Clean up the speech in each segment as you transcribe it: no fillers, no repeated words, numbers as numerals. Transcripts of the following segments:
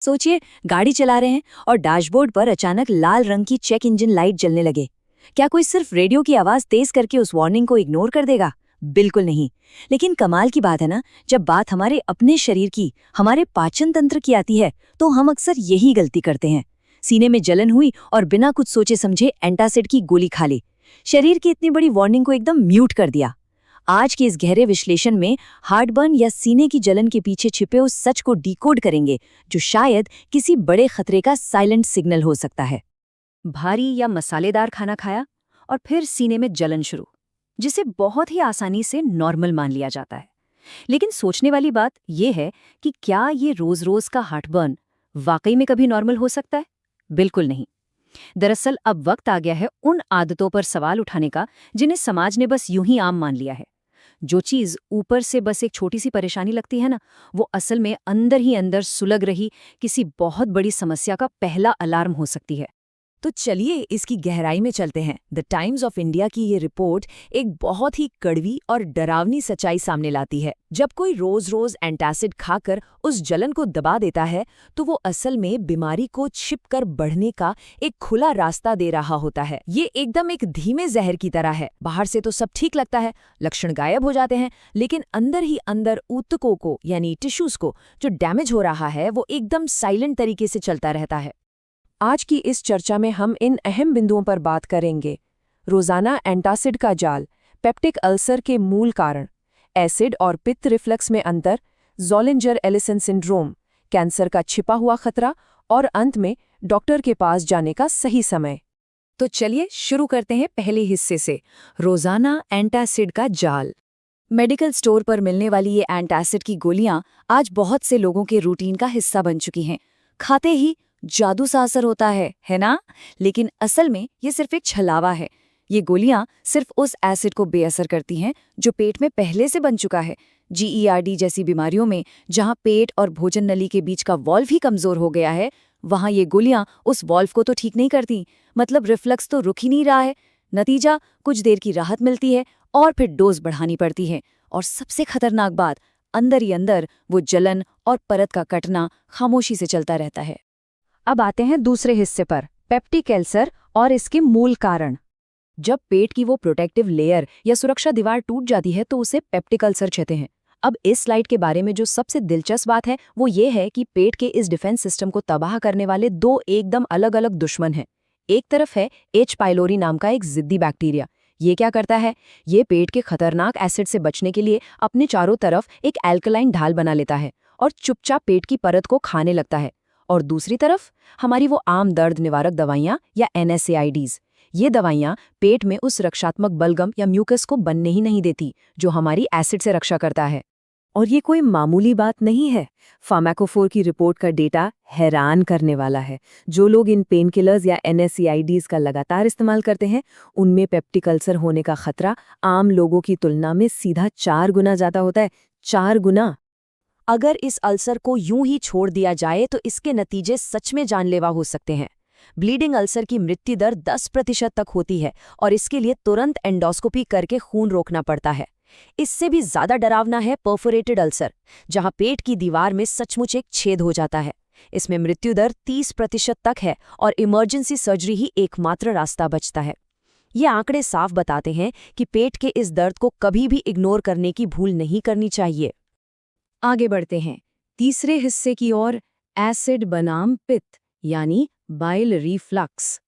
सोचिए, गाड़ी चला रहे हैं और डैशबोर्ड पर अचानक लाल रंग की चेक इंजन लाइट जलने लगे। क्या कोई सिर्फ रेडियो की आवाज तेज करके उस वार्निंग को इग्नोर कर देगा? बिल्कुल नहीं। लेकिन कमाल की बात है ना, जब बात हमारे अपने शरीर की, हमारे पाचन तंत्र की आती है, तो हम अक्सर यही गलती करते हैं। सीने में जलन हुई और बिना कुछ सोचे समझे एंटासिड की गोली खा ली। शरीर की इतनी बड़ी वार्निंग को एकदम म्यूट कर दिया। आज के इस गहरे विश्लेषण में हार्टबर्न या सीने की जलन के पीछे छिपे उस सच को डिकोड करेंगे, जो शायद किसी बड़े खतरे का साइलेंट सिग्नल हो सकता है। भारी या मसालेदार खाना खाया और फिर सीने में जलन शुरू, जिसे बहुत ही आसानी से नॉर्मल मान लिया जाता है। लेकिन सोचने वाली बात यह है कि क्या ये रोज रोज का हार्टबर्न वाकई में कभी नॉर्मल हो सकता है? बिल्कुल नहीं। दरअसल अब वक्त आ गया है उन आदतों पर सवाल उठाने का जिन्हें समाज ने बस यूं ही आम मान लिया है। जो चीज ऊपर से बस एक छोटी सी परेशानी लगती है ना, वो असल में अंदर ही अंदर सुलग रही किसी बहुत बड़ी समस्या का पहला अलार्म हो सकती है। तो चलिए इसकी गहराई में चलते हैं। द टाइम्स ऑफ इंडिया की ये रिपोर्ट एक बहुत ही कड़वी और डरावनी सच्चाई सामने लाती है। जब कोई रोज रोज एंटासिड खाकर उस जलन को दबा देता है, तो वो असल में बीमारी को छिपकर बढ़ने का एक खुला रास्ता दे रहा होता है। ये एकदम एक धीमे जहर की तरह है। बाहर से तो सब ठीक लगता है, लक्षण गायब हो जाते हैं, लेकिन अंदर ही अंदर ऊतकों को यानी टिश्यूज को जो डैमेज हो रहा है, वो एकदम साइलेंट तरीके से चलता रहता है। आज की इस चर्चा में हम इन अहम बिंदुओं पर बात करेंगे। रोजाना एंटासिड का जाल, पेप्टिक अल्सर के मूल कारण, एसिड और पित्त रिफ्लक्स में अंतर, ज़ोलिंजर-एलिसन सिंड्रोम, कैंसर का छिपा हुआ खतरा और अंत में डॉक्टर के पास जाने का सही समय। तो चलिए शुरू करते हैं पहले हिस्से से, रोजाना एंटासिड का जाल। मेडिकल स्टोर पर मिलने वाली ये एंटासिड की गोलियां आज बहुत से लोगों के रूटीन का हिस्सा बन चुकी हैं। खाते ही जादू सा असर होता है ना? लेकिन असल में ये सिर्फ एक छलावा है। ये गोलियां सिर्फ उस एसिड को बेअसर करती हैं जो पेट में पहले से बन चुका है। GERD जैसी बीमारियों में जहां पेट और भोजन नली के बीच का वॉल्व ही कमजोर हो गया है, वहां ये गोलियां उस वॉल्व को तो ठीक नहीं करती, मतलब रिफ्लक्स तो रुक ही नहीं रहा है। नतीजा, कुछ देर की राहत मिलती है और फिर डोज बढ़ानी पड़ती है। और सबसे खतरनाक बात, अंदर ही अंदर वो जलन और परत का कटना खामोशी से चलता रहता है। अब आते हैं दूसरे हिस्से पर, पेप्टिक अल्सर और इसके मूल कारण। जब पेट की वो प्रोटेक्टिव लेयर या सुरक्षा दीवार टूट जाती है, तो उसे पेप्टिक अल्सर कहते हैं। अब इस स्लाइड के बारे में जो सबसे दिलचस्प बात है, वो ये है कि पेट के इस डिफेंस सिस्टम को तबाह करने वाले दो एकदम अलग अलग दुश्मन हैं। एक तरफ है H. पाइलोरी नाम का एक जिद्दी बैक्टीरिया। ये क्या करता है? ये पेट के खतरनाक एसिड से बचने के लिए अपने चारों तरफ एक एल्कलाइन ढाल बना लेता है और चुपचाप पेट की परत को खाने लगता है। और दूसरी तरफ हमारी वो आम दर्द निवारक दवाइयाँ या NSAIDs। ये दवाइयाँ पेट में उस रक्षात्मक बलगम या म्यूकस को बनने ही नहीं देती, जो हमारी एसिड से रक्षा करता है। और ये कोई मामूली बात नहीं है। फार्माकोफोर की रिपोर्ट का डेटा हैरान करने वाला है। जो लोग इन पेन किलर्स या NSAIDs का लगातार इस्तेमाल करते हैं, उनमें पेप्टिक अल्सर होने का खतरा आम लोगों की तुलना में सीधा 4 गुना ज़्यादा होता है। 4 गुना। अगर इस अल्सर को यूं ही छोड़ दिया जाए तो इसके नतीजे सच में जानलेवा हो सकते हैं। ब्लीडिंग अल्सर की मृत्यु दर 10% तक होती है और इसके लिए तुरंत एंडोस्कोपी करके खून रोकना पड़ता है। इससे भी ज्यादा डरावना है परफोरेटेड अल्सर, जहां पेट की दीवार में सचमुच एक छेद हो जाता है। इसमें मृत्यु दर 30% तक है और इमरजेंसी सर्जरी ही एकमात्र रास्ता बचता है। ये आंकड़े साफ बताते हैं कि पेट के इस दर्द को कभी भी इग्नोर करने की भूल नहीं करनी चाहिए। आगे बढ़ते हैं तीसरे हिस्से की ओर, एसिड बनाम पित्त यानी बाइल रिफ्लक्स।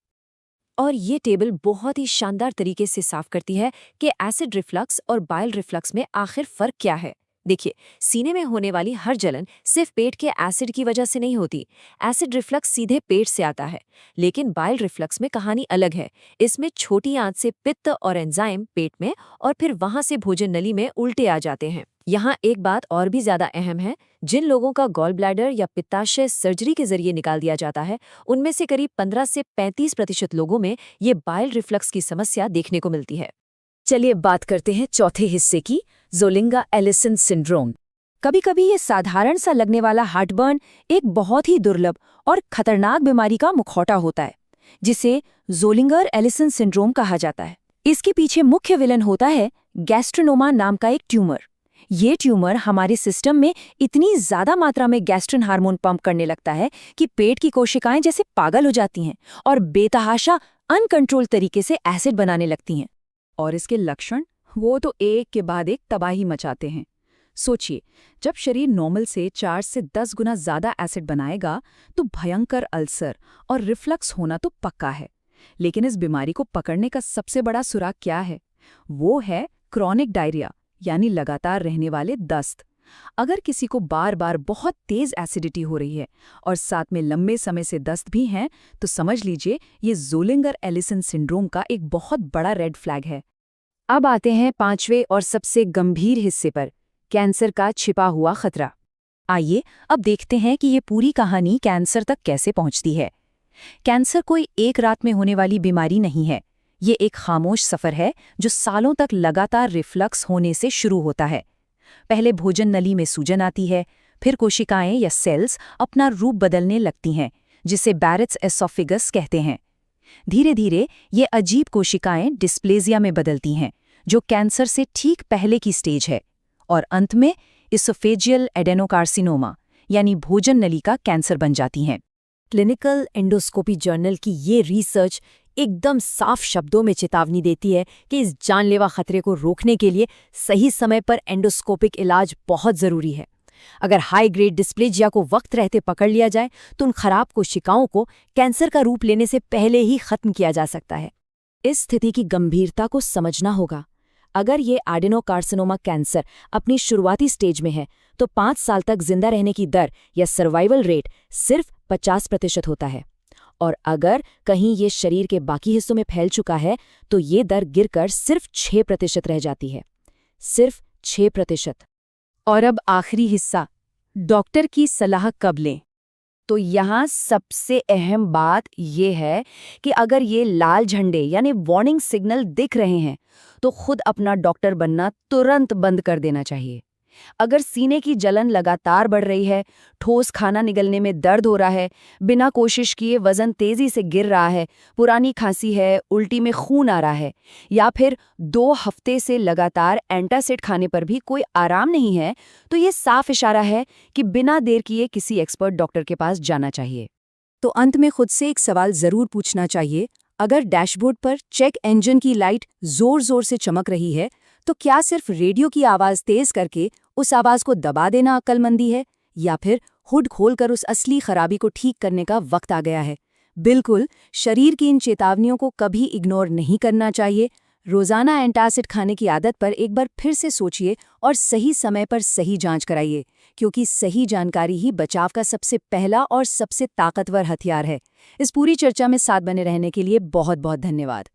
और ये टेबल बहुत ही शानदार तरीके से साफ करती है कि एसिड रिफ्लक्स और बाइल रिफ्लक्स में आखिर फर्क क्या है। देखिए, सीने में होने वाली हर जलन सिर्फ पेट के एसिड की वजह से नहीं होती। एसिड रिफ्लक्स सीधे पेट से आता है, लेकिन बाइल रिफ्लक्स में कहानी अलग है। इसमें छोटी आंच से पित्त और एंजाइम पेट में और फिर वहां से भोजन नली में उल्टे आ जाते हैं। यहाँ एक बात और भी ज्यादा अहम है, जिन लोगों का गॉल ब्लैडर या पित्ताशय सर्जरी के जरिए निकाल दिया जाता है, उनमें से करीब 15 से 35% लोगों में ये बाइल रिफ्लक्स की समस्या देखने को मिलती है। चलिए बात करते हैं चौथे हिस्से की, ज़ोलिंगर-एलिसन सिंड्रोम। कभी कभी ये साधारण सा लगने वाला हार्टबर्न एक बहुत ही दुर्लभ और खतरनाक बीमारी का मुखौटा होता है, जिसे ज़ोलिंगर-एलिसन सिंड्रोम कहा जाता है। इसके पीछे मुख्य विलन होता है गैस्ट्रोनोमा नाम का एक ट्यूमर। ये ट्यूमर हमारे सिस्टम में इतनी ज्यादा मात्रा में गैस्ट्रिन हार्मोन पंप करने लगता है कि पेट की कोशिकाएं जैसे पागल हो जाती हैं और बेतहाशा अनकंट्रोल तरीके से एसिड बनाने लगती हैं। और इसके लक्षण वो तो एक के बाद एक तबाही मचाते हैं। सोचिए, जब शरीर नॉर्मल से 4 से 10 गुना ज्यादा एसिड बनाएगा तो भयंकर अल्सर और रिफ्लक्स होना तो पक्का है। लेकिन इस बीमारी को पकड़ने का सबसे बड़ा सुराग क्या है? वो है क्रॉनिक डायरिया, यानी लगातार रहने वाले दस्त। अगर किसी को बार बार बहुत तेज एसिडिटी हो रही है और साथ में लंबे समय से दस्त भी हैं, तो समझ लीजिए ये ज़ोलिंगर एलिसन सिंड्रोम का एक बहुत बड़ा रेड फ्लैग है। अब आते हैं 5वें और सबसे गंभीर हिस्से पर, कैंसर का छिपा हुआ खतरा। आइए अब देखते हैं कि ये पूरी कहानी कैंसर तक कैसे पहुंचती है। कैंसर कोई एक रात में होने वाली बीमारी नहीं है। ये एक खामोश सफर है जो सालों तक लगातार रिफ्लक्स होने से शुरू होता है। पहले भोजन नली में सूजन आती है, फिर कोशिकाएं या सेल्स अपना रूप बदलने लगती हैं, जिसे बैरेट्स एसोफिगस कहते हैं। धीरे धीरे ये अजीब कोशिकाएं डिस्प्लेजिया में बदलती हैं, जो कैंसर से ठीक पहले की स्टेज है, और अंत में इसोफेजियल एडेनोकार्सिनोमा यानी भोजन नली का कैंसर बन जाती हैं। क्लिनिकल एंडोस्कोपी जर्नल की ये रिसर्च एकदम साफ शब्दों में चेतावनी देती है कि इस जानलेवा खतरे को रोकने के लिए सही समय पर एंडोस्कोपिक इलाज बहुत ज़रूरी है। अगर हाई ग्रेड डिस्प्लेजिया को वक्त रहते पकड़ लिया जाए तो उन खराब कोशिकाओं को कैंसर का रूप लेने से पहले ही खत्म किया जा सकता है। इस स्थिति की गंभीरता को समझना होगा। अगर ये एडेनोकार्सिनोमा कैंसर अपनी शुरुआती स्टेज में है तो 5 साल तक जिंदा रहने की दर या सर्वाइवल रेट सिर्फ 50% होता है, और अगर कहीं ये शरीर के बाकी हिस्सों में फैल चुका है तो ये दर गिरकर सिर्फ 6% रह जाती है। सिर्फ 6%। और अब आखिरी हिस्सा, डॉक्टर की सलाह कब लें। तो यहाँ सबसे अहम बात ये है कि अगर ये लाल झंडे यानी वार्निंग सिग्नल दिख रहे हैं तो खुद अपना डॉक्टर बनना तुरंत बंद कर देना चाहिए। अगर सीने की जलन लगातार बढ़ रही है, ठोस खाना निगलने में दर्द हो रहा है, बिना कोशिश किए वजन तेजी से गिर रहा है, पुरानी खांसी है, उल्टी में खून आ रहा है, या फिर 2 हफ्ते से लगातार एंटासिड खाने पर भी कोई आराम नहीं है, तो ये साफ इशारा है कि बिना देर किए किसी एक्सपर्ट डॉक्टर के पास जाना चाहिए। तो अंत में खुद से एक सवाल जरूर पूछना चाहिए, अगर डैशबोर्ड पर चेक इंजन की लाइट जोर जोर से चमक रही है तो क्या सिर्फ रेडियो की आवाज तेज करके उस आवाज को दबा देना अक्लमंदी है, या फिर हुड खोलकर उस असली खराबी को ठीक करने का वक्त आ गया है? बिल्कुल, शरीर की इन चेतावनियों को कभी इग्नोर नहीं करना चाहिए। रोजाना एंटासिड खाने की आदत पर एक बार फिर से सोचिए और सही समय पर सही जांच कराइए, क्योंकि सही जानकारी ही बचाव का सबसे पहला और सबसे ताकतवर हथियार है। इस पूरी चर्चा में साथ बने रहने के लिए बहुत बहुत धन्यवाद।